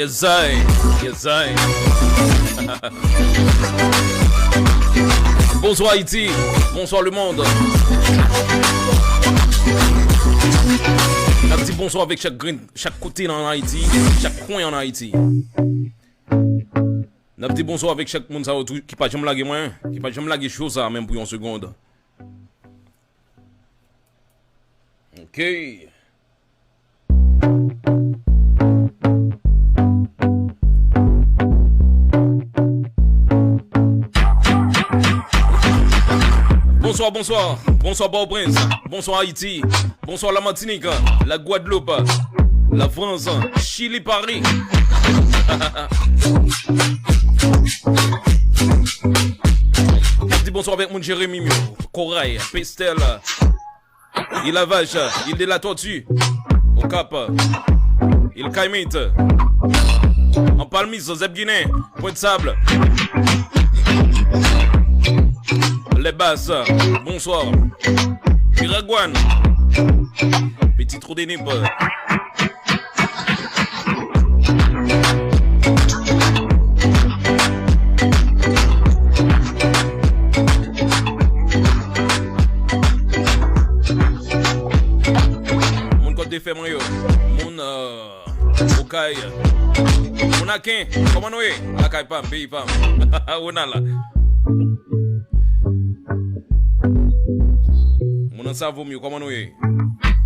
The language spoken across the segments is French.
Yes, I. Yes, I. Bonsoir Haïti. Bonsoir le monde. Un petit bonsoir avec chaque côté en Haïti, chaque coin en Haïti. Un petit bonsoir avec chaque monde qui pas jamais laguer moi, qui pas jamais laguer chose ça même pour une seconde. OK. Bonsoir, bonsoir. Bonsoir Port-au-Prince. Bonsoir Haïti. Bonsoir la Martinique, la Guadeloupe, la France, Chili, Paris. Dis bonsoir avec mon Jérémy, Corail, Pestel, il la vache, il de la tortue, au Cap, il Caimite, en Palmis, Zeb Guinée, Point de Sable. Les basses, bonsoir. Piragouane. Petit trou des nippes. Mon code de fait mon yo. Mon Okaï. Mon Akin. Comment nous est? La caille pam, pays pam. On a là. Mon savon mieux, comment nous est?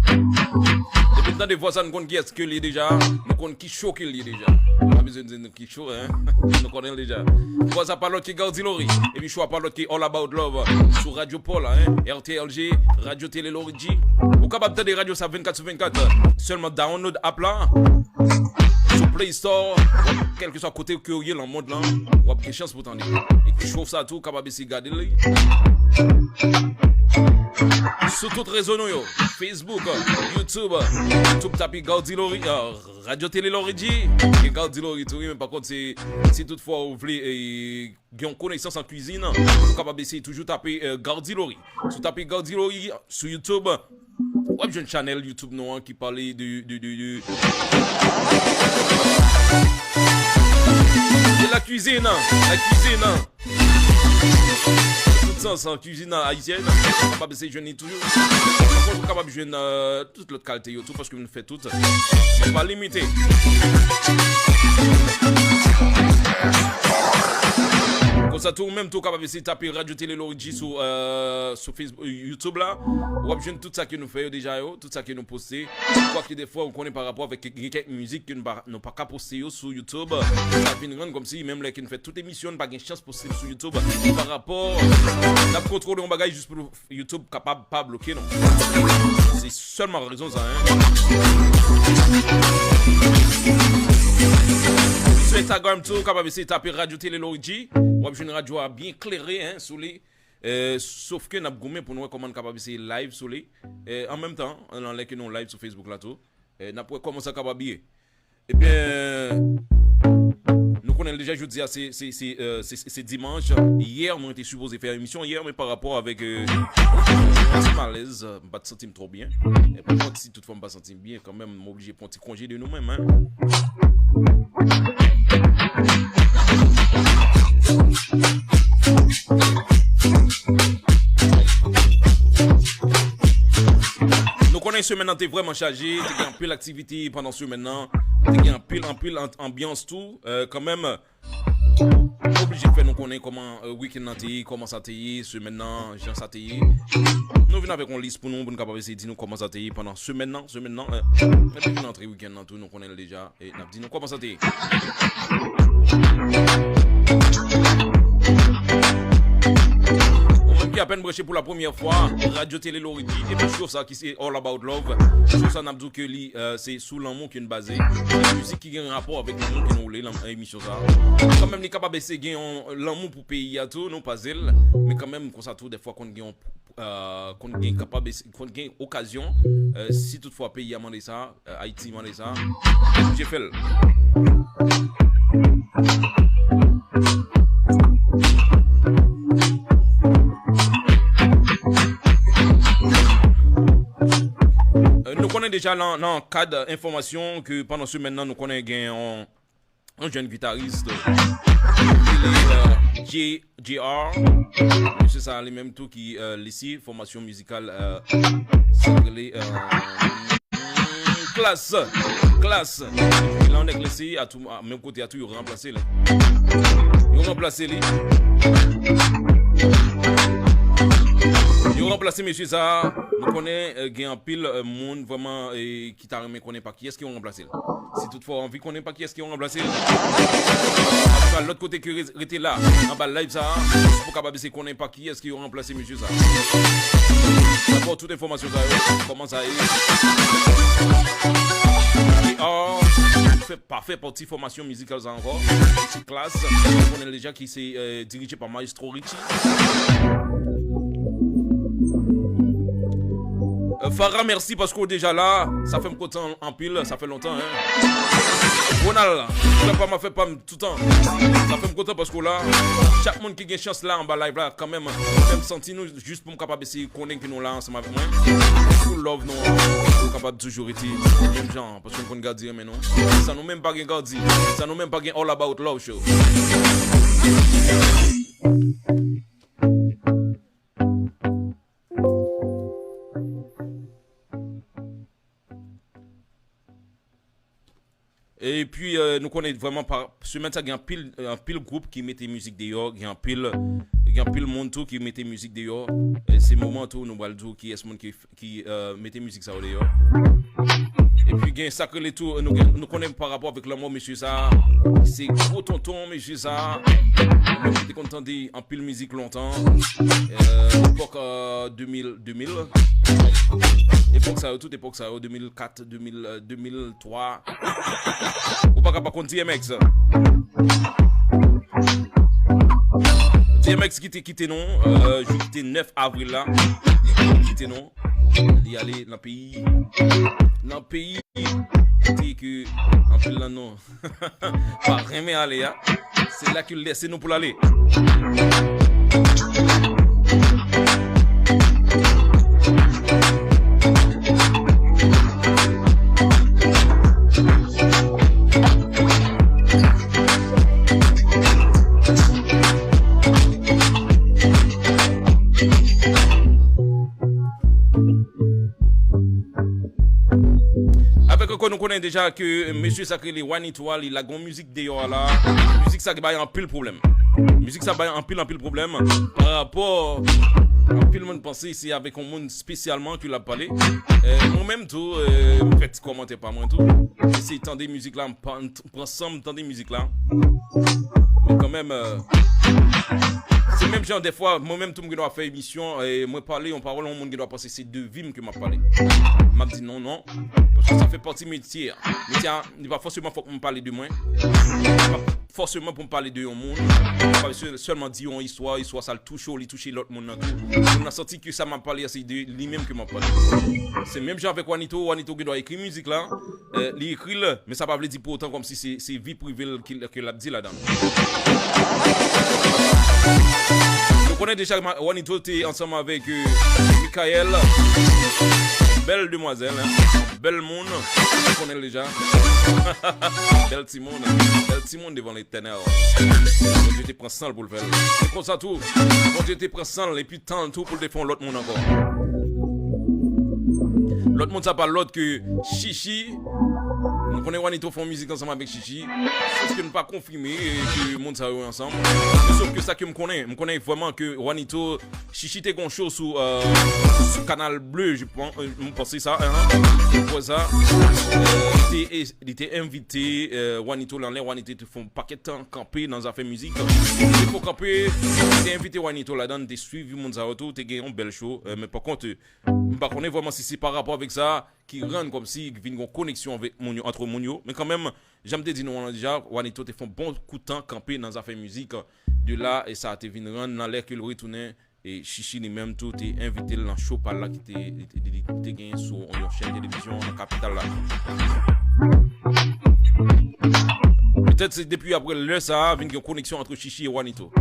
Depuis le temps de voir ça, nous connaissons qui est-ce qu'il est déjà. Nous connaissons qui chaud qu'il est déjà. Pas besoin de dire qui chaud, hein. Nous connaissons déjà. Voir ça par l'autre qui est Gaudi Lori. Et puis choix par l'autre qui est All About Love. Sur Radio Paul, hein. RTLG, Radio Télé Lorigi. Vous capable de radio ça 24/24. Seulement download app là. Sur Play Store, quel que soit côté que vous dans le monde là, vous avez une chance pour t'en dire. Et puis je trouve ça tout capable de garder là. Sur toutes les réseaux, Facebook, YouTube, tapez Gaudi Lori, Radio Télé Lorigi, et Gaudi Lori, tout. Mais par contre, si toutefois vous voulez une connaissance en cuisine, vous capable d'essayer toujours taper Gaudi Lori. Si vous tapez Gaudi Lori sur YouTube, vous avez une chaîne YouTube non, qui parle de la cuisine, en cuisine haïtienne, capable de se jeûner toujours. Capable de jeûner toute l'autre qualité, tout parce que nous fait tout. Mais pas limité. Comme ça, tout même tout capable de taper Radio Télé Lorigi sur Facebook, YouTube là. Ou jeûner tout ça que nous faisons déjà, tout ça que nous postons. Quoi que des fois on connaît par rapport avec quelques musiques que nous n'avons pas poster sur YouTube. Ça vient rendre comme si même les qui nous fait toute émission n'a pas de chance de poster sur YouTube par rapport à contrôler un bagage juste pour YouTube capable pas bloquer non. C'est seulement la raison ça hein. Sur Instagram tout capable de taper Radio Télé Lorigi. Ou une radio bien éclairée hein sur les sauf que n'a gommé pour nous comment capable de live sur les en même temps on enlève que nous live sur Facebook là tout n'a pas commencer capable bien. Et bien nous connaissons déjà jeudi c'est dimanche. Hier on était supposé faire une émission hier mais par rapport avec un malaise pas de sentir trop bien. Et par contre si toutefois me pas sentir bien quand même m'obligé pour un petit congé de nous-mêmes hein. Nous connaissons maintenant t'es vraiment chargé, t'es en pile activité pendant ce maintenant, t'es en pile ambiance tout, quand même obligé de faire nous connaître comment week-end t'es, comment ça t'es, ce maintenant, genre ça t'es. Nous venons avec une liste pour nous capable de dire nous comment ça t'es pendant ce maintenant, et puis une entrée week-end tout nous connaissons déjà et n'a dit nous comment ça t'es. Qui a peine branché pour la première fois Radio Télé Lorigi et puis sur ça qui c'est All About Love sur ça n'a dit que c'est sous l'amour qui est basé la musique qui a un rapport avec l'amour qui nous voulait l'émission ça quand même les capable de gagner l'amour pour pays à tout non pas elle mais quand même comme ça tout des fois qu'on gagne capable qu'on gagne occasion si toutefois pays a demandé ça Haïti demandé ça j'ai fait nous connaissons déjà dans le cadre d'information que pendant ce maintenant nous connaissons un jeune guitariste, JR, c'est ça, les mêmes tout qui, ici, formation musicale, classe. Et là, on est classé à tout, même côté à tout, il remplacé là. Il remplacé lui. Il remplacé monsieur ça. Nous connaissons qu'il y a un pile monde vraiment qui t'a remis connaît pas qui est-ce qui ont remplacé. Si toutefois envie connaît pas qui est-ce qui ont remplacé. À l'autre côté qui était là, en bas live ça, pour capable de connaître pas qui est-ce qui ont remplacé monsieur ça. D'abord toute information ça, comment ça est. Fait parfait partie formation musicale ça encore. Petite classe, on connaît déjà qui c'est dirigé par Maestro Richie. Farah, merci parce que déjà là, ça fait un peu de temps en pile, ça fait longtemps. Hein. Ronald, tu n'as pas fait pas tout le temps. Ça fait un peu de temps parce que là, chaque monde qui a une chance là en bas live là, quand même senti nous juste pour me capable de connaître que nous là ensemble avec moi. Pour love, nous capable toujours être même genre, parce qu'on peut dire mais non. Ça nous même pas garder, ça nous même pas all about love show. Et puis nous connaissons vraiment par ce matin il y a un pile groupe qui mettait musique dehors, il y a un pile monde tout qui mettait musique dehors. Et c'est moment tout nous baldo qui est ce monde qui mettait musique ça dehors. Et puis il y a un sacré les tout nous connaissons par rapport avec l'amour monsieur ça, c'est gros tonton monsieur ça. Nous j'étais content en pile musique longtemps. Époque 2000 époque ça toute époque ça 2004 2003 ou pas capable compter DMX qui était quitté non je quitté 9 avril là quitté non il allait dans le pays dit que en fait là non pas rien aller hein. C'est là qu'il laisse nous pour l'aller. Nous connaissons déjà que monsieur Sacré les Wanitoal, il a une musique dehors là. Musique ça va un pile problème. Musique ça va un pile problème par rapport à pile monde penser ici avec un monde spécialement qui l'a parlé. Moi-même tout faites commenter pas moi tout. J'essaie de des musiques là, prends somme des musiques là. Mais quand même c'est même genre des fois moi-même tout le monde doit faire émission et moi parler on parle au monde qui doit passer c'est deux vimes que m'a parlé. M'a dit non parce que ça fait partie de métier. Métier il va forcément faut me parler de moi. Forcément pour me parler de un monde. Pas seulement dire une histoire ça le touche l'autre monde dans tout. On a senti que ça m'a parlé c'est de lui-même que m'a parlé. C'est même genre avec Wanito qui doit écrire musique là, il écrit là mais ça pas veut dire pour autant comme si c'est vie privée qu'il a dit là-dedans. Je connais déjà Wanito ensemble avec Michael. Belle demoiselle, hein? Belle monde, je connais déjà. Belle Timon devant l'éternel. Quand je te prends sang pour le faire. C'est comme ça tout. Quand je te prends sang et puis tant tout pour défendre l'autre monde encore. L'autre monde ça parle l'autre que Chichi. Nous connaissons Wanito font musique ensemble avec Chichi. C'est ce que nous pas confirmé que le monde ça ensemble. Sauf que ça que me connais vraiment que Wanito Chichi était gon show sur Canal Bleu, je pense ça pour ça. Il était invité Wanito Wanito te font paquet de temps camper dans affaire musique. Il faut camper, il était invité Wanito là-dedans, tu suivi monde ça autour, tu gagné un bel show mais par contre je connais vraiment si c'est par rapport avec ça qui rend comme si il y a une connexion avec entre Mounio. Mais quand même, j'aime te dire, nous déjà, Wanito te font bon coup de temps camper dans affaires musique. De là, et ça a été venu rendre dans l'air qu'il retournait. Et Chichi, lui-même, tout est invité dans le show par là qui était gagné sur une chaîne de télévision dans la capitale là. Peut-être c'est depuis après l'heure, ça a une connexion entre Chichi et Wanito.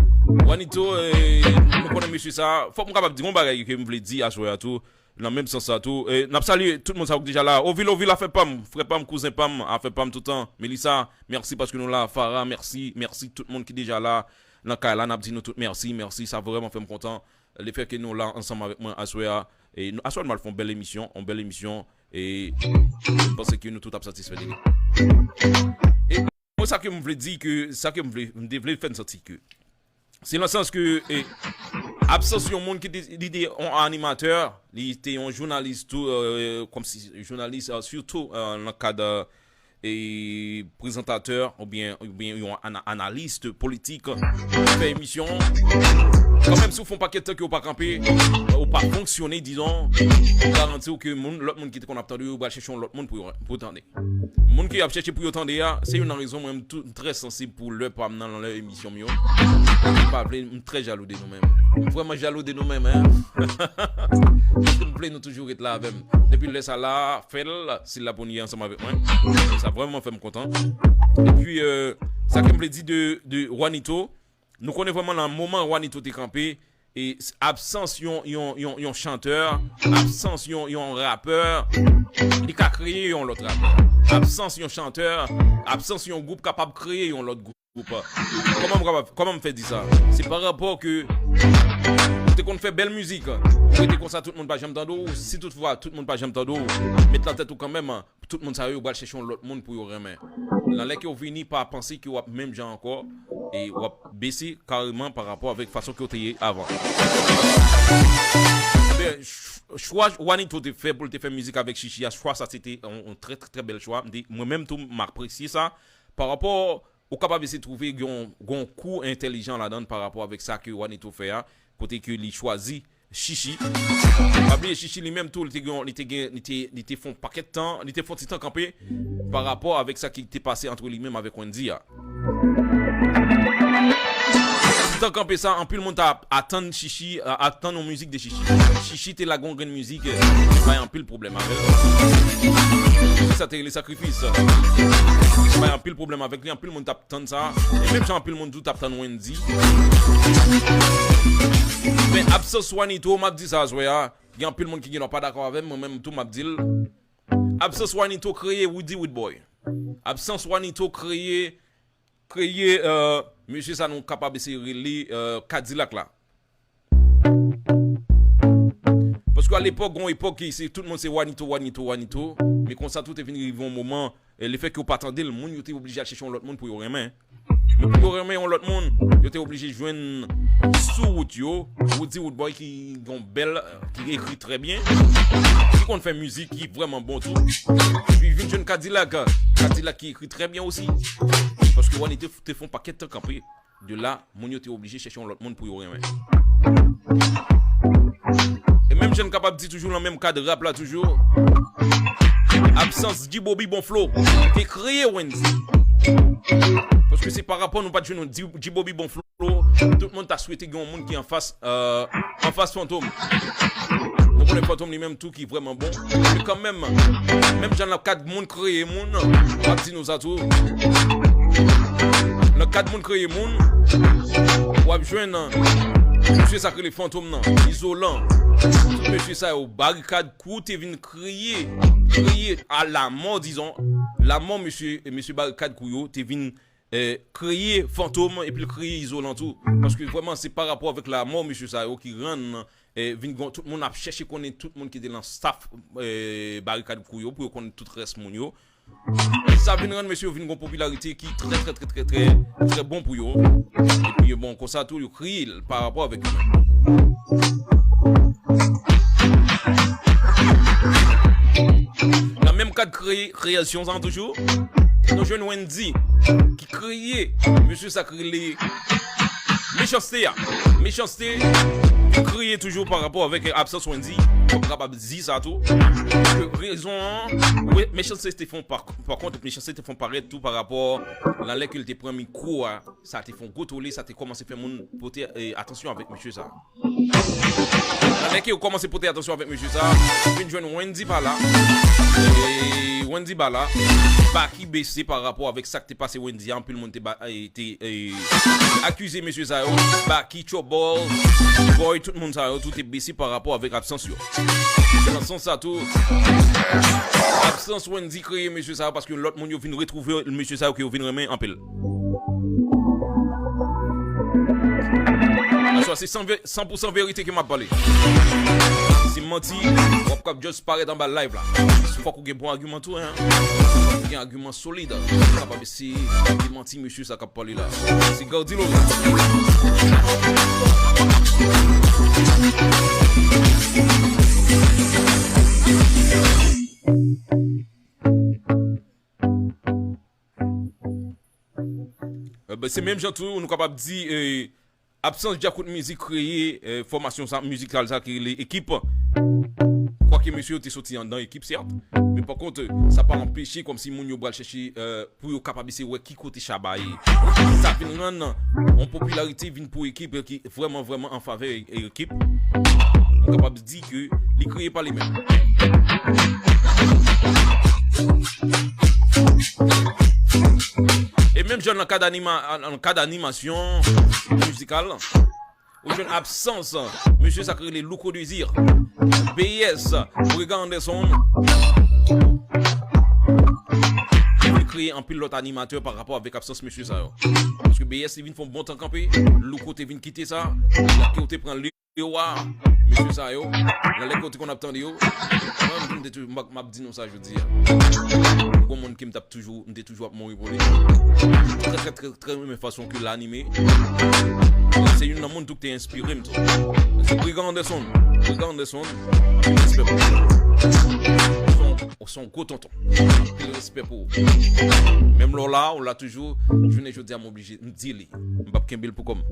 Wanito, nous connaissons monsieur ça. Faut me capable dire mon bagage que me voulait dire à soi tout. dans le même sens ça tout et n'a salué tout le monde ça déjà là Oville a fait pam frère pam cousin pam a fait pam tout le temps Melissa merci parce que nous là Farah merci tout le monde qui déjà là dans cas là n'a dit nous tout merci ça vraiment fait me content le fait que nous là ensemble avec moi Assoya et Assoya mal font belle émission et je pense que nous tout satisfait et moi ça que me voulais dire que ça que me voulais faire sentir que c'est dans le sens que absence de monde qui était un animateur, il était un journaliste tout comme si journaliste surtout dans le cadre et présentateur ou bien un analyste politique fait émission quand même si vous font pas quelqu'un qui ou pas camper ou pas fonctionner disons garantir que l'autre monde qui qu'on a attendu ou va chercher l'autre monde pour attendre monde qui a cherché pour attendre c'est une raison même très sensible pour leur pas dans leur émission mieux pas très jaloux de nous-mêmes vraiment jaloux de nous-mêmes hein nous toujours être là même depuis laisse ça là fait s'il la bonne ensemble avec moi ça vraiment fait me content et puis ça que me dit de Juanito nous connaissons vraiment dans le moment où Juanito était campé et absence yon chanteur absence yon rappeur il a créé yon l'autre rappeur absence yon chanteur absence yon groupe capable de créer yon l'autre groupe comment me fait dire ça c'est par rapport que qu'on fait belle musique était comme ça tout le monde pas jamais t'entendre si toutefois tout le monde pas jamais t'entendre mettre la tête ou quand même tout le monde ça va chercher l'autre monde pour y remettre dans les qui ont fini par penser que même gens encore et on va baisser carrément par rapport avec façon que tu avant choix Juanito te fait pour te faire musique avec Chichi je crois ça c'était un très très bel choix moi même tout m'apprécier ça par rapport au capable de trouver un coup intelligent là-dedans par rapport avec ça que Juanito fait côté que il choisit Chichi oublier Chichi lui-même tout il était font paquet de temps il était font petit temps campé par rapport avec ça qui était passé entre lui-même avec Wendy tant campé ça en plus le monde attend Chichi attend nos musiques de Chichi t'es la grande musique pas un pile problème avec ça t'es les sacrifices pas un pile problème avec lui en plus le monde attend ça et même en plus le monde tout attend Wendy mais absence Juanito m'a dit ça soya il y a un peu de monde qui n'est pas d'accord avec moi même tout m'a dit absence Juanito créé Woody Woodboy absence Juanito créé monsieur ça nous capable de relier Cadillac là parce qu'à l'époque c'est tout le monde c'est Juanito mais quand ça tout est venu arriver un moment le fait que vous pas attendre le monde était obligé de chercher l'autre monde pour y remettre mais pour remettre l'autre monde vous êtes obligé de joindre sous route Woody Woodboy qui est belle qui écrit très bien qui qu'on fait musique qui est vraiment bon tout puis une jeune Cadillac qui écrit très bien aussi parce que Juanito te font paquet de camper de là mon yo était obligé de chercher l'autre monde pour y remettre et même jeune capable dit toujours dans le même cas de rap là toujours absence Djibobi bon flow qui créé Wendy parce que c'est par rapport nous pas de nous Djibobi bon flow tout le monde t'a souhaité qu'il y ait un monde qui est en face fantôme donc le fantôme lui-même tout qui est vraiment bon mais quand même j'en ai 4 monde créé monde pas dit nous ça tout le 4 monde créé monde ou a joindre monsieur ça les fantômes non isolant monsieur ça au barricade court et vient crier à la mort disons la mort monsieur barricade couyo te vient crier fantôme et puis crier isolant tout parce que vraiment c'est par rapport avec la mort monsieur ça qui rend tout le monde a cherché connaître tout le monde qui était dans staff barricade couyo pour connaître tout reste mon yo ça vient rendre monsieur une popularité qui très bon pour yo et puis bon comme ça tout il crie par rapport avec la même cas de création ça toujours nos jeunes Wendy qui criait monsieur sacré méchanceté qui criait toujours par rapport avec absence Wendy comme capable dire ça tout raison oui méchanceté font par contre méchanceté font paraître tout par rapport la lait qu'il te prend micro ça te font gotoler ça te commencer faire mon porter attention avec monsieur ça la lait qui commence à porter attention avec monsieur ça une jeune Wendy par là et Wendy Bala bah qui baissé par rapport avec ça que t'es passé Wendy en plus le monde était accusé monsieur ça bah qui chobol boy tout le monde ça tout est baissé par rapport avec absence Dans le sens ça tout. Absence Wendy créer monsieur ça parce que l'autre monde vient retrouver monsieur ça qui vient remettre en pile. C'est 100% vérité que m'a parlé. Si menti, on peut juste paraître dans le live là. Il faut qu'on ait un bon argument tout hein. Un argument solide. Capable si menti monsieur ça cap parler là. C'est gardi là. C'est même gens tout nous capable dire absence de musique créée formation musicale ça qui l'équipe quoi que monsieur était sorti dans l'équipe certes mais par contre ça pas empêcher comme si moun yo bral chercher pour capable c'est ouais qui côté chabaye ça vient rendre en popularité vient pour équipe qui vraiment en faveur de l'équipe on capable dire que les créé par les mêmes. Et même genre en cas d'animation musicale, ou jeune absence, monsieur ça crée les locaux désir. BS, regardez son. Il créer un pilote animateur par rapport avec absence monsieur ça. Parce que BS il vient font bon temps camper, locaux te vient quitter ça, la côté prend le monsieur ça yo, dans les côtés qu'on attend yo. Moi m'a dit non ça je dis. Comme monde qui me tape toujours, me toujours à mourir pour lui. Très même façon que l'animé. C'est une monde tout qui t'es inspiré c'est Brigand Anderson. Son gros tonton. Le respect pour. Même là on l'a toujours, je dis à m'obliger me dire lui. M'pas kembel pour comme.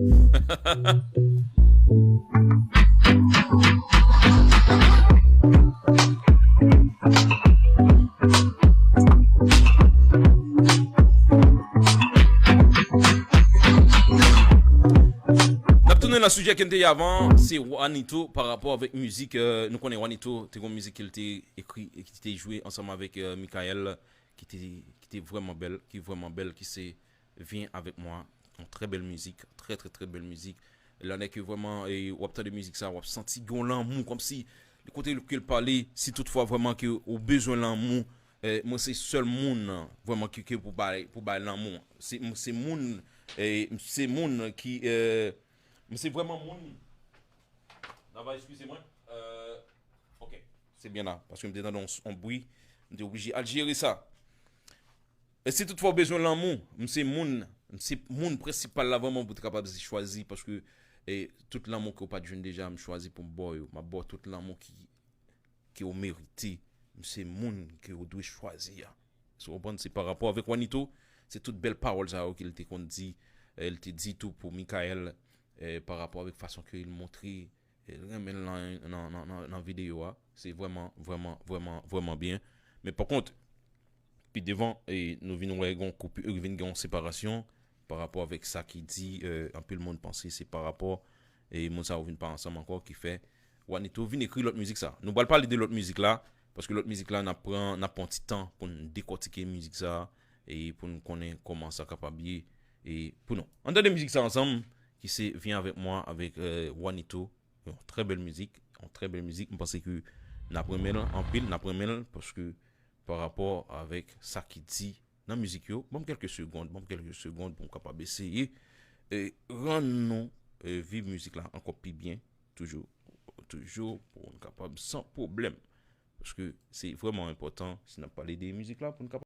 Le sujet qui était avant, c'est Juanito par rapport avec musique. Nous connaissons Juanito, c'est une musique qui était écrit et qui était jouée ensemble avec Michael, qui était vraiment belle, qui vient avec moi. Une très belle musique, très belle musique. Là, on est que vraiment, on a de musique ça, on a senti qu'on l'amour, comme si le côté qu'il parlait, si toutefois vraiment que au besoin l'amour, moi c'est seul monde vraiment qui pour bailler l'amour. C'est monde qui mais c'est vraiment mon. D'abord, excusez-moi. Ok, c'est bien là. Parce que je me dans un bruit. Je suis obligé de gérer ça. Et si toutefois besoin de l'amour, c'est mon principal là vraiment pour être capable de choisir. Parce que tout l'amour que vous pas de jeune déjà, je choisis pour me boire. Je boire tout l'amour qui est mérité. C'est mon que vous devez choisir. C'est par rapport avec Juanito. C'est toute belle parole ça qu'il te dit. Elle te dit tout pour Michael. Par rapport avec la façon qu'il montrait dans la vidéo, c'est vraiment bien. Mais par contre, puis devant, nous venons une séparation par rapport avec ça qui dit, un peu le monde pensait, c'est par rapport, et mon ça vient pas ensemble encore, qui fait, Juanito vient écrire l'autre musique ça. Nous ne parlons pas de l'autre musique là, parce que l'autre musique là, n'a pas un petit temps pour nous décortiquer la musique ça, et pour nous connaître comment ça capable, et pour nous. On donne des musiques ça ensemble. Qui vient avec moi avec Juanito, une très belle musique, je pense que n'après en pile parce que par rapport avec ça qui dit dans la musique bon quelques secondes pour capable essayer et rendre nous vivre musique là encore plus bien toujours pour capable sans problème parce que c'est vraiment important si on a parlé des musiques là pour capable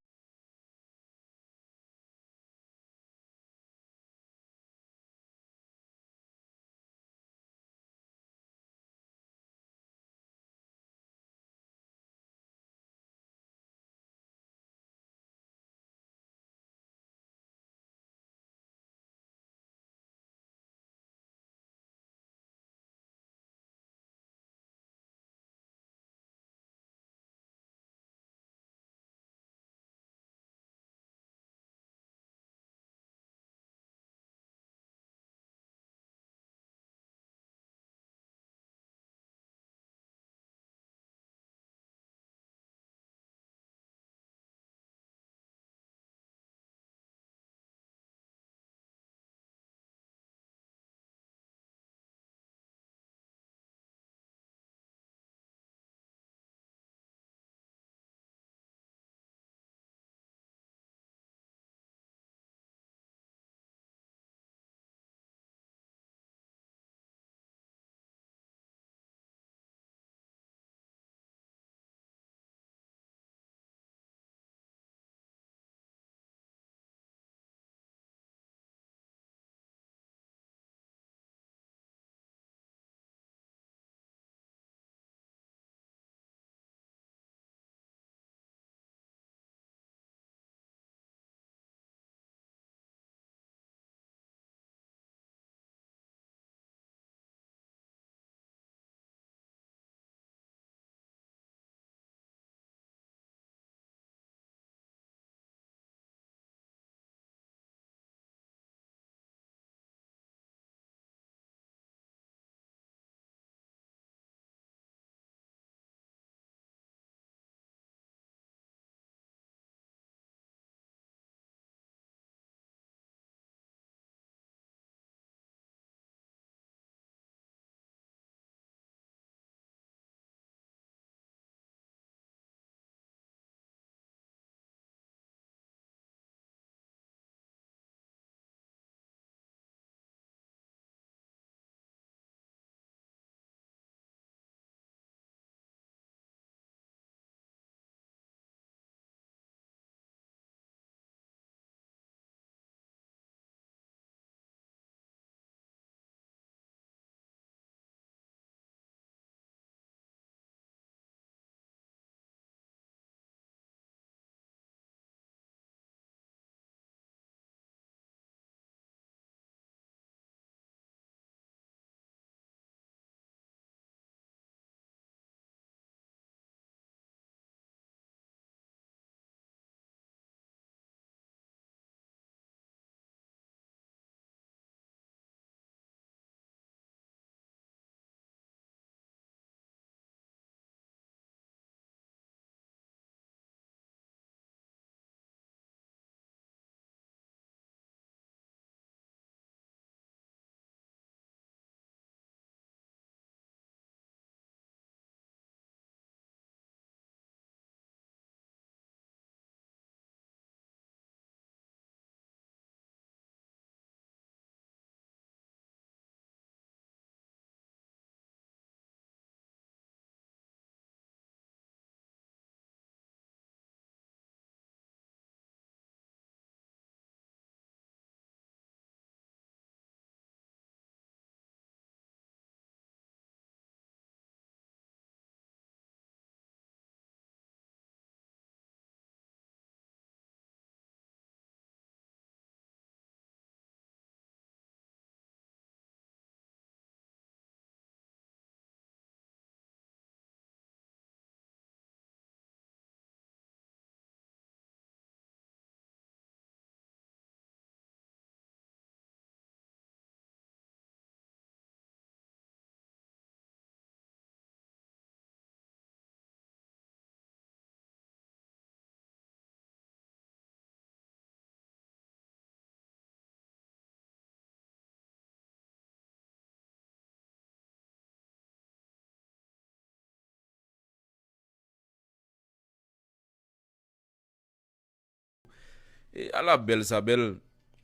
Et à la belle ça belle.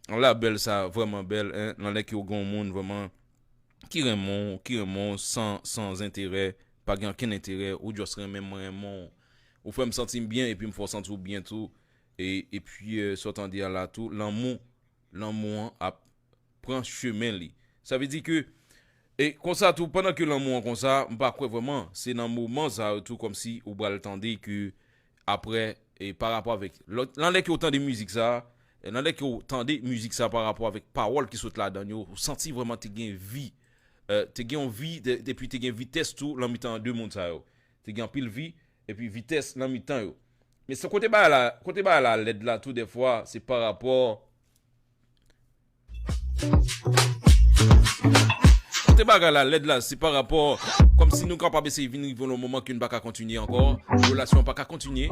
À la belle ça vraiment belle hein, dans les qui au grand monde vraiment qui remont sans intérêt, pas aucun intérêt ou juste même vraiment ou fait me sentir bien et puis me faire sentir bien tout et puis sortant dire là tout l'amour a prend chemin li. Ça veut dire que et comme ça tout pendant que l'amour comme ça, pas quoi vraiment, c'est dans moment ça tout comme si ou bral tendre que après et par rapport avec l'an qui autant de musique ça dans les qui autant de musique ça par rapport avec parole qui saute là-dedans, vous senti vraiment te gain vie te gain vie depuis te gain vitesse tout l'en mi-temps deux monde ça yo. Te gain pile vie et puis vitesse l'en mi-temps yo. Mais ce côté bas la LED là tout des fois c'est par rapport côté bas la LED là c'est par rapport comme si nous capable essayer venir le moment qu'une pas continuer encore, relation pas continuer.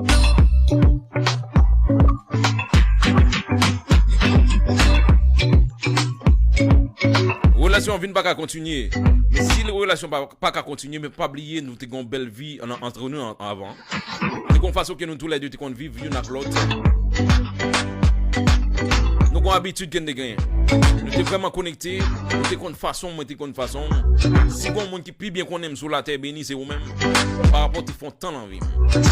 Relation vient pas continuer. Mais si la relation pas continuer, mais pas oublier nous t'ai une belle vie entre nous avant. C'est qu'on façon que nous tous les deux t'ai vivre l'une avec l'autre. Nous avons habitude qu'on gagne. Nous sommes vraiment connectés. Nous sommes façon, moi t'es façon. Si bon monde qui plus bien qu'on aime sur la terre bénie c'est vous-même. Par rapport à font tant l'envie.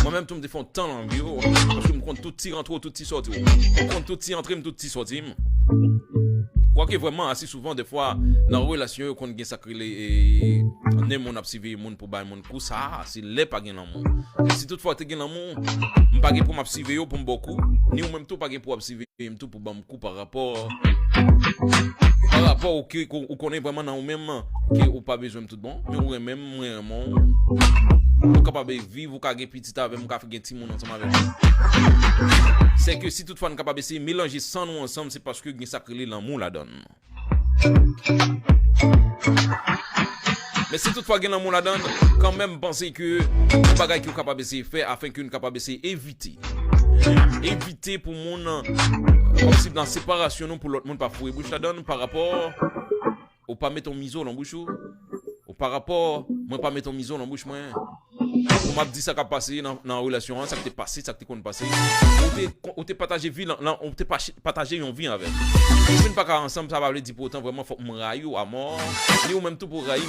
Moi-même tout me font tant l'envie parce que me compte tout petit rentrer tout petit sortir. Me compte tout petit entrer tout petit sortir. Quoique vraiment assez souvent des fois dans relation qu'on gagne sacré et on aime on observer monde pour bailler monde pour ça c'est les pas gagne l'amour. Et si toutefois tu gagne l'amour, pas gagne pour m'observer pour beaucoup, ni ou même tout pas gagne pour observer tout pour beaucoup par rapport au que ou connaît vraiment dans ou même que ou pas besoin tout bon, mais ou même vraiment ou capable vivre ou gagner petit avec ou faire un petit monde ensemble avec. C'est que si toutefois on capable essayer mélanger sans nous ensemble, c'est parce que gagne sacré l'amour la donne. Mais si toutefois gagne l'amour la donne, quand même penser que bagage qui capable essayer faire afin que nous capable essayer éviter pour mon comme si dans séparation pour l'autre monde pas fouiller bouche la donne par rapport au pas mettre ton miso dans bouche ou par rapport moi pas mettre ton miso dans bouche moi. On m'a dit ça qui a passé dans la relation, ça qui t'est passé, ça qui t'est passé. On t'est partagé vie, on t'est partagé une vie avec. Si on pas ensemble, ça va dire pourtant vraiment faut me railler à mort, ni ou même tout pour railler.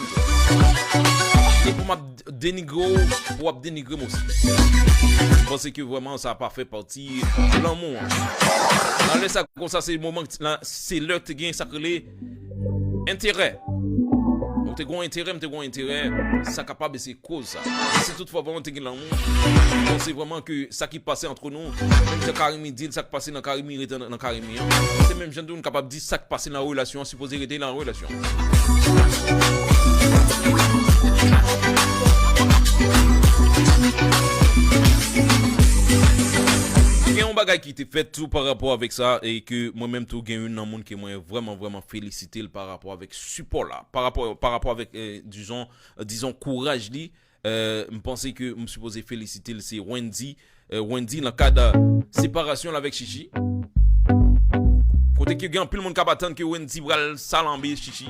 Et pour m'a dénigrer, pour dénigrer moi aussi. Je pense que vraiment ça n'a pas fait partie de l'amour. Dans les ça comme ça c'est le moment c'est l'heure que tu gagnes sacré intérêt. T'es gon intérêt, ça capable c'est cause ça. Si toutefois vraiment t'es l'amour, c'est vraiment que ça qui passait entre nous, même ça Karimi dit ça qui passait dans Karimi dans Karimi. C'est même gens nous capable dire ça qui passait dans la relation, supposé rester dans la relation. Il y a un bagage qui était fait tout par rapport avec ça et que moi-même tout gagne un monde qui m'a vraiment félicité par rapport avec support là par rapport avec disons courage li me pensais que me supposé féliciter c'est Wendy dans le cas de séparation avec Chichi côté que gagne plus le monde qui attend que Wendy va salamber Chichi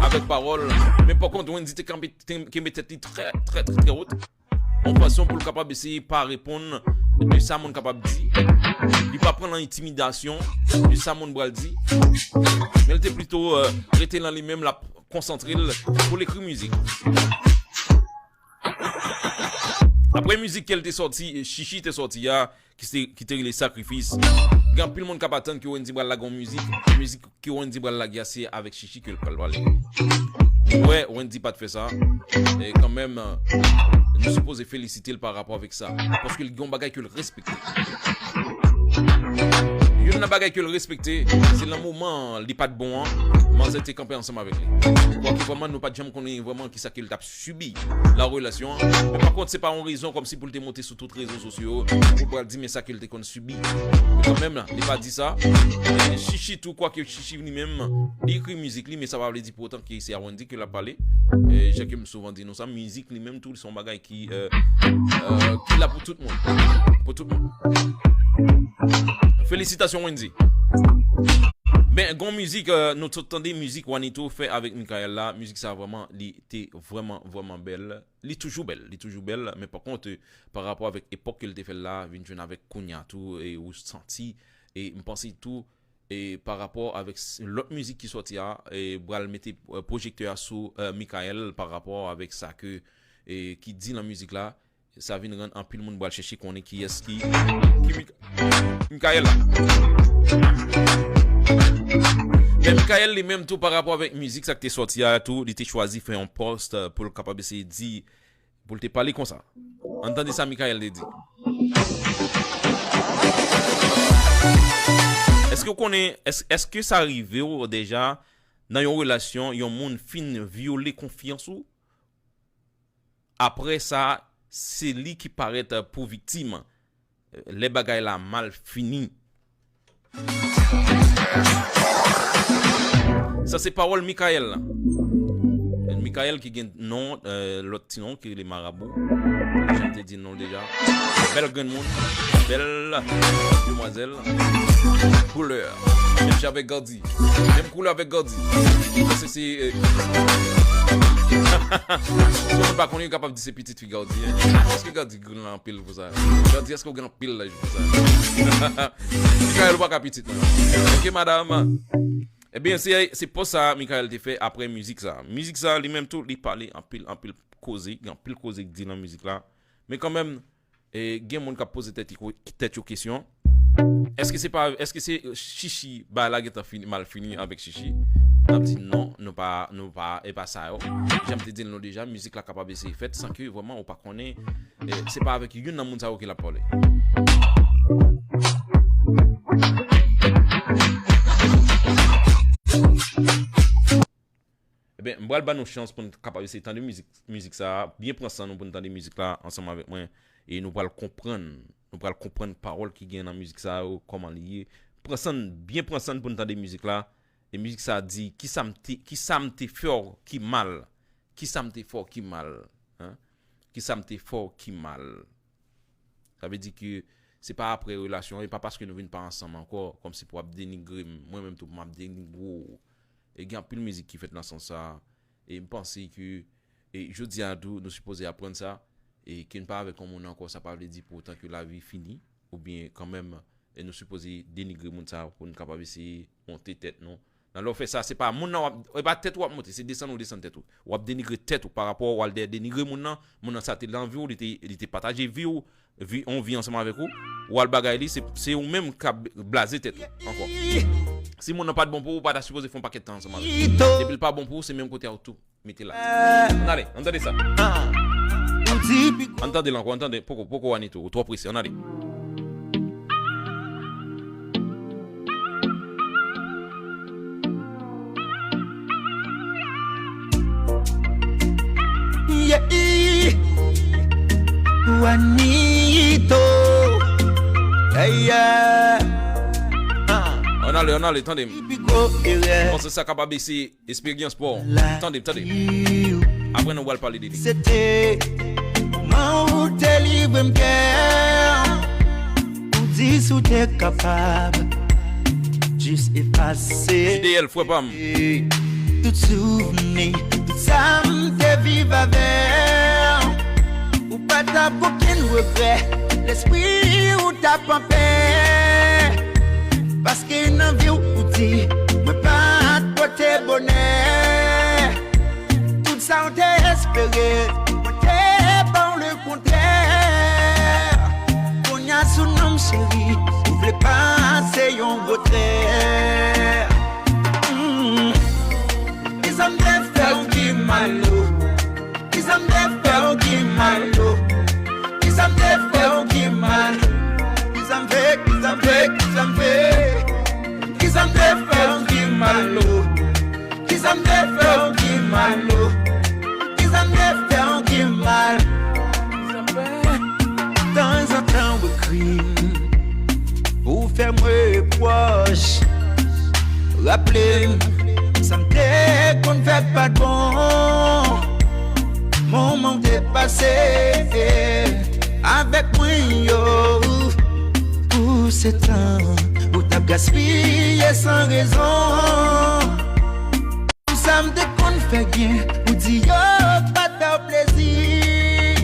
avec parole mais par contre Wendy qui met tête très haute en façon pour le capable essayer pas répondre de ça mon capable dit il pas prendre l'intimidation de ça mon bral dit mais elle était plutôt rester dans lui-même la concentrer pour l'écrire musique après musique qu'elle était sortie Chichi était sorti qui était les sacrifices grand plus le monde capable attendre que Wendy bral la musique que Wendy bral la gasser avec Chichi que le parler ouais Wendy pas de faire ça et quand même nous supposons féliciter par rapport avec ça parce que le grand bagage que le respecter il y a un bagage que le respecter c'est le moment il pas de bon mais c'était campé ensemble avec lui quoi que vraiment nous pas jamais connaît vraiment qui ça qu'il t'a subi la relation mais par contre c'est pas une raison comme si pour te monter sur tous les réseaux sociaux pour dire mais ça qu'il t'a subi mais quand même là il pas dit ça et Chichi tout quoi que Chichi lui-même écrit musique lui mais ça va lui dire pourtant que c'est Wendy qui l'a parlé et j'ai que me souvent dit non ça musique lui-même tout son bagage qui là pour tout le monde félicitations Wendy. Ben gon musique nous entendons musique Juanito fait avec Michael là musique ça vraiment était vraiment belle li toujours belle mais par contre par rapport avec époque qu'elle était fait là vinn avec Kounia tout et ou senti et me pense tout et par rapport avec l'autre musique qui sortit et bral mettre projecteur sur Michael par rapport avec ça que et qui dit la musique là ça vient rendre en pile monde bral chercher qu'on est qui est qui Michael. Mais Michael lui-même tout par rapport avec musique ça que t'es sorti à tout, il était choisi faire un post pour le capable essayer dire pour te parler comme ça. Entendez ça Michael le dit. Est-ce que vous connaissez est-ce que ça arrive déjà dans une relation, un monde fin violer confiance ou après ça c'est lui qui paraît pour victime. Les bagailles là mal fini. Ça c'est parole Michael. Michael qui gagne non l'autre nom qui est les marabouts. J'aime te dire non déjà. Belle grand monde, belle demoiselle. Couleur. Même avec Gandhi. Même couleur avec Gandhi. Ça c'est je ne sais pas qu'on est capable de dire ces petites filles Gandhi. Est-ce que Gandhi gagne en pile pour ça? Gandhi est-ce qu'on gagne en pile là pour ça? Michael pas petite. OK madame. Eh bien, c'est pour ça Michael te fait après musique ça. Musique ça, lui-même tout, il parlait en pile causé, en pile causé dit dans musique là. Mais quand même, gen moun qui pose tête aux questions. Est-ce que c'est Chichi bah la geta fini mal fini avec Chichi? On dit non, pas et pas ça. J'aime te dire non déjà, musique la capable de faire sans que vraiment on pas connaît c'est pas avec une nan moun ça qui la parler. Eh bien, m'bral ba nous chance pour capable essayer entendre musique ça, bien prendre ça nous pour entendre musique là ensemble avec moi et nous va comprendre parole qui gagne dans musique ça comment lié. Bien prendre ça pour entendre musique là et musique ça dit qui ça me fort qui mal. Qui ça me fort qui mal, hein? Qui ça me fort qui mal. Ça veut dire que c'est pas après relation et pas parce que nous venons pas ensemble encore comme si pour dénigrer moi même tout m'a dénigrer et il y a plus de musique qui fait dans ce sens ça et me penser que et je dis à nous supposé apprendre ça et qu'il ne pas avec comme on encore ça pas veut dire pour autant que la vie finie ou bien quand même et nous supposé dénigrer monde ça pour nous capable essayer monter tête non dans l'on fait ça c'est pas mon non pas tête ou monter c'est descendre tête ou dénigrer tête ou par rapport ou dénigrer mon ça t'est l'envie ou il était partager vie on vit ensemble avec vous ou al bagay c'est ou même qui blaser tête encore si mon n'a pas de bon pour pas supposé font paquet de temps ensemble depuis pas bon pour c'est même côté autour mettez là allez entendez ça entendez là entendez pourquoi on est tout trop précis on allez Juanito, on allez, attendez. C'est ça capable ici, expérience pour. Attendez. Après nous allons parler de lui. C'était mon délivre m'guerre. On dit sous t'es capable, juste effacer. JDL, faut pas. Tout souvenir, tout ça m'te vive avec. Ou pas ta aucun regret, l'esprit ou ta pampé. Parce qu'il n'a vu ou dit, mais pas de côté bonheur. Tout ça on t'a espéré, on t'est bon le contraire. On y a son nom chéri, vous voulez passer un beau trait. Ils ont des frères qui malo. Ils ont des frères qui malo. Ils ont des frères qui malo. Ils ont des frères qui malo. Ils ont des frères qui malo. Ils ont des frères qui mal. Dans un temps de crime, pour faire moi proche, rappelez-moi, ça me dit qu'on ne fait pas de bon. Mon moment dépassé avec moi, yo. Pour ce temps, où t'as gaspillé sans raison. Ça me dit qu'on ne fait rien, ou dit yo, pas de plaisir.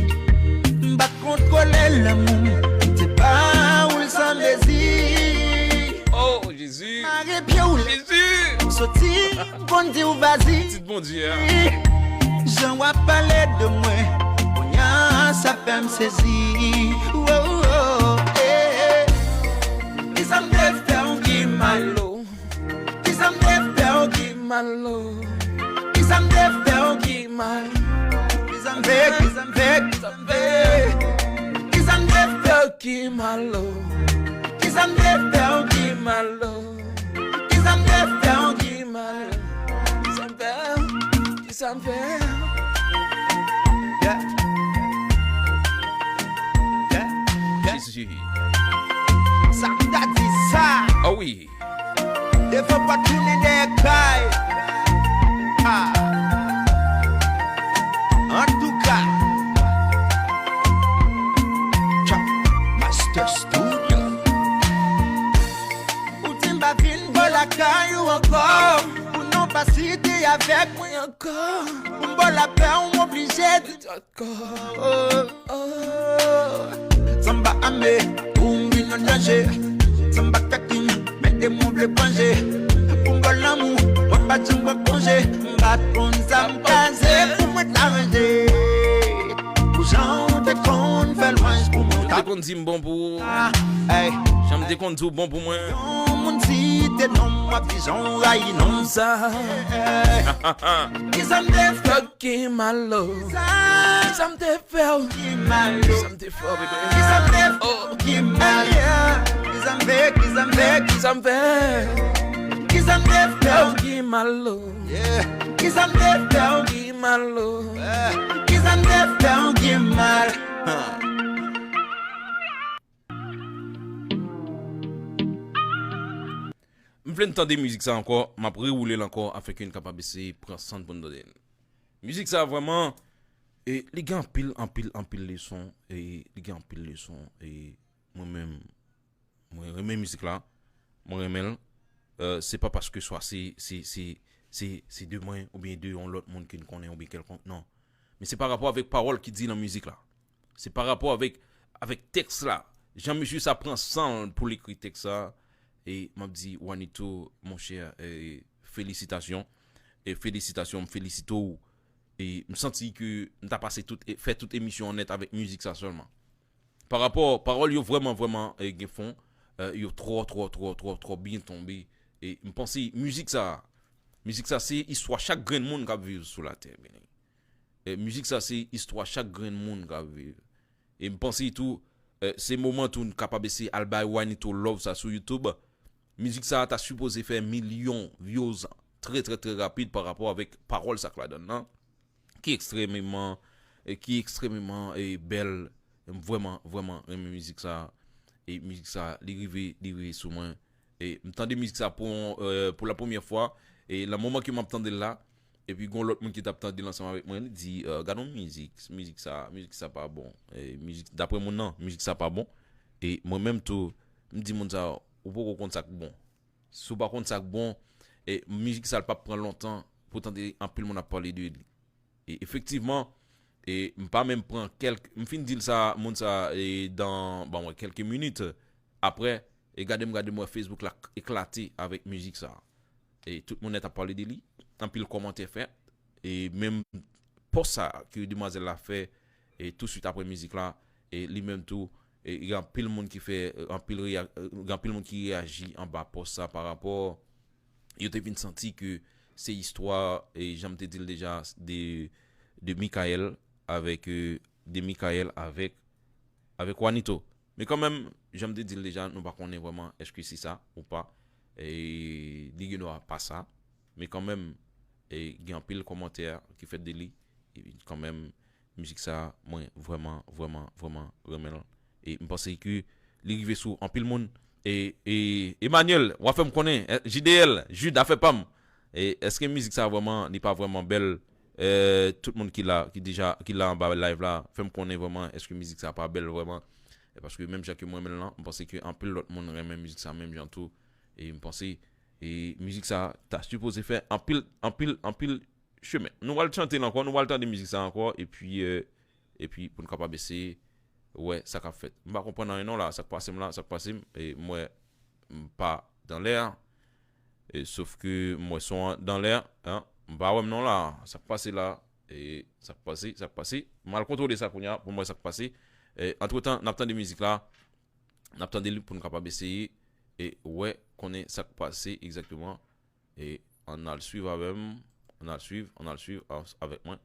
M'bat contrôler l'amour, t'es pas où le sans désir. sorti, bon dit ou vas-y. Petite bon Dieu. J'en vois parler de moi. Bounya, ça fait me saisir. Oh, oh, eh, eh. Qui ça me fait qui malo? Qui ça me fait qui malo? Qui ça me fait qui mal? Qui ça me fait, qui ça me fait, qui ça me fait? Qui ça me fait qui malo? Qui ça me fait qui malo? Qui ça me fait qui malo? Qui ça me fait, qui ça me fait? Jésus. Ça t'a dit ça. Ah oui. Ne faut pas tourner des cailles. Ah. En tout cas, Master Studio. Ou timba vin pour la caille ou encore. Ou non pas citer avec moi encore. Ou bon la paix ou obligé de d'accord. Oh, oh. Samba amé, ou m'in en danger. Samba kaking, mettez-moi le plongé. Pour bon l'amour, moi pas de me congé. M'bat pour s'embraser, pour me t'arranger. Pour j'en te compte, fais loin pour mon J'aime qu'on dit bon pour. Hey, J'aime qu'on dit bon pour moi. mon cité, non, ma vision, raï, non, ça. Qui ça me fait, Qui malo. ça. Ça me fait. Qui mal, Ça me fait, bébé. qui ça me fait, qui mal, qui ça me fait, qui ça me fait, Qui ça me fait. qui ça me fait, Qui malo. qui ça me fait, Qui malo. qui ça me fait, qui mal. Je voulais entendre musique ça encore, m'a reroulé encore afin qu'une capable de prendre 100 pour nous donner. Musique ça vraiment et les gars en pile les sons et les gars en pile les sons et moi-même moi remets musique là, moi remets c'est pas parce que soit c'est deux moi ou bien deux on l'autre monde qui nous connaît ou bien quelconque non. Mais c'est par rapport avec parole qui dit dans la musique là. C'est par rapport avec texte là. Jean-Michel ça prend 100 pour l'écrire texte ça. Et m'a dit Juanito mon cher félicitations et félicitations me félicite et me senti que m'ta passé fait toute émission honnête avec musique ça seulement par rapport parole yo vraiment gen fond yo trop bien tombé et me penser musique ça c'est histoire chaque grain de monde qui vivre sur la terre et musique ça c'est histoire chaque grain de monde qui vivre et me penser tout c'est moment où nous capable c'est Alba Juanito love ça sur YouTube. Musique ça t'a supposé faire millions views très rapide par rapport avec parole ça que la donne non? Qui est extrêmement belle vraiment musique ça et musique ça arrivé sous moi et m'entendre musique ça pour la première fois et le moment que m'entendais là et puis gon l'autre monde qui t'attendait ensemble avec moi il dit regardons musique ça pas bon et musique d'après mon nom musique ça pas bon et moi même tout me dit mon ça ou pas compte ça bon sous par contre ça bon et musique ça pas prend longtemps pourtant en plus on a parlé de lui et effectivement et pas même prend quelques me fin dire ça mon ça et dans bon quelques minutes après et regardez moi Facebook là éclaté avec musique ça et tout le monde a parlé de lui en pile commentaire fait et même pour ça que demoiselle l'a fait et tout de suite après musique là et lui même tout et il y a pile monde qui fait pile monde qui réagit en bas pour ça par rapport il te vient senti que c'est histoire et j'aime te dire déjà de Michael avec Juanito mais quand même j'aime te dire déjà nous pas connaître vraiment est-ce que c'est ça ou pas et il n'y aura pas ça mais quand même et il y a pile commentaire qui fait de lui et quand même musique ça moi vraiment remercie et je pense que l'arrivée sous en pile monde et Emmanuel on va faire me connaître JDL Jude a fait pam et est-ce que musique ça vraiment n'est pas vraiment belle tout le monde qui l'a en bas live là fait me connaître vraiment est-ce que musique ça pas belle vraiment et parce que même Jacques moi maintenant je pense que en pile l'autre monde remet musique ça même genre tout et je pense et musique ça t'as supposé faire en pile chemin nous va le chanter encore nous va le temps de musique ça encore et puis pour nous capable essayer ouais ça qu'a fait je pas comprendre non là ça passe et moi pas dans l'air Et sauf que moi sont dans l'air, hein, bah ouais non là, ça passe là et ça passe, mal contrôler ça pour moi ça passe. Et entre-temps, n'attend des musiques là, n'attend des pour nous capable essayer et ouais, connaît ça passe exactement et on a le suivre avec on a le suivre avec moi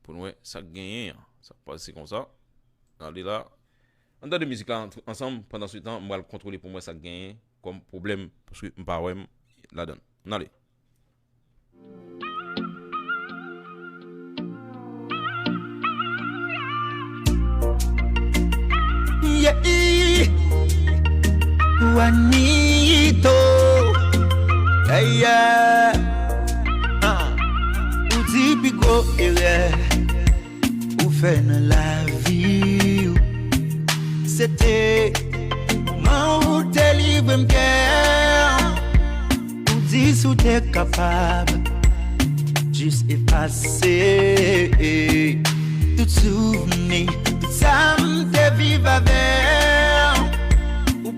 pour nous ça gagner, ça passe comme ça. Allez là, on a des musiques là ensemble pendant ce temps, moi le contrôler pour moi ça gagne comme problème parce que pas ouais la donne. Allez. Yeah, Juanito, yeah, ou typico erreur, ou fait dans la vie, c'était moment où t'es libre m'cœur, ou dis où t'es capable, juste effacer tout souvenir, tout ça m'te vive avec.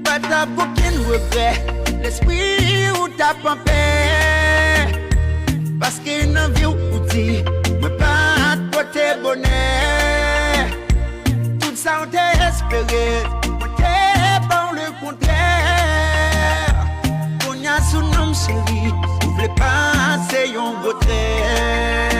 Pas t'as aucun regret, l'esprit ou t'as pas paix. Parce qu'il n'a vu ou dit, mais pas toi t'es bonheur. Tout ça on t'a espéré, moi t'es bon le contraire. On y a son nom chéri, vous voulez pas c'est un beau trait.